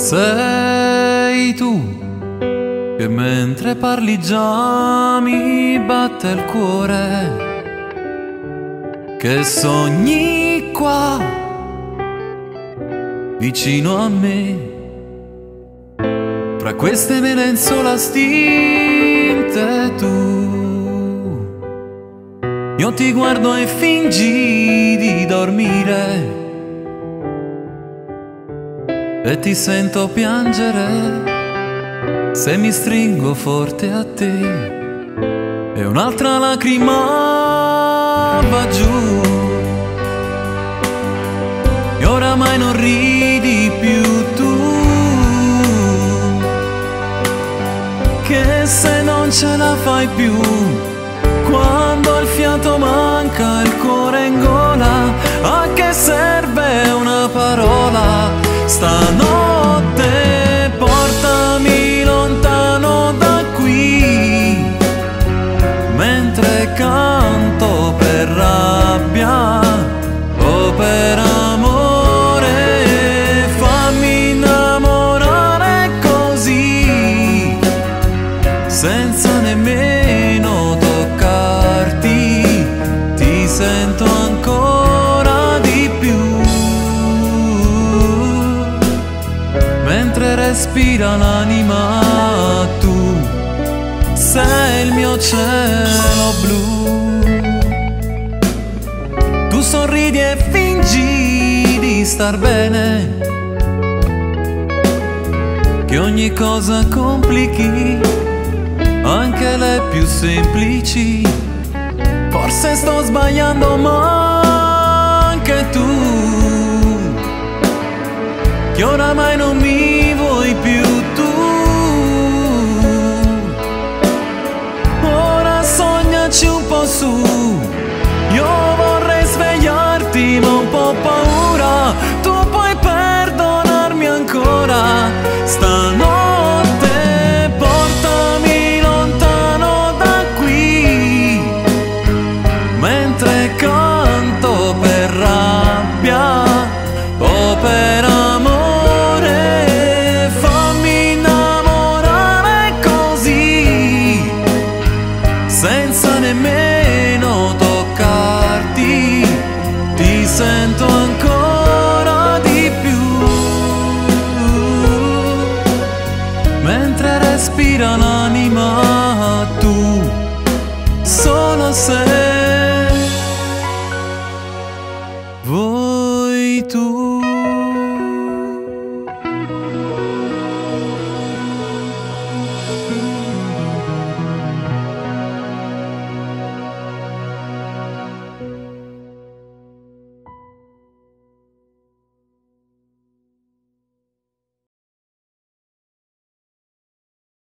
Sei tu che mentre parli già mi batte il cuore, che sogni qua vicino a me, fra queste mele in sola stinte tu. Io ti guardo e fingi di dormire e ti sento piangere se mi stringo forte a te e un'altra lacrima va giù. E oramai non ridi più tu, che se non ce la fai più, quando il fiato manca, il cuore in gola, a che serve una parola? Stanotte portami lontano da qui, mentre canto per rabbia o per amore, fammi innamorare così, senza nemmeno toccarti, ti sento ancora di più. Mentre respira l'anima tu, sei il mio cielo blu. Tu sorridi e fingi di star bene, che ogni cosa complichi, anche le più semplici. Forse sto sbagliando, ma anche tu, che oramai non mi vuoi più tu. Ora sognaci un po' su, io vorrei svegliarti ma ho un po' paura, tu puoi perdonarmi ancora. Stanotte portami lontano da qui, mentre canto per rabbia o per amore, fammi innamorare così, senza nemmeno toccarti, ti sento ancora di più. Mentre respira l'anima tu, solo sei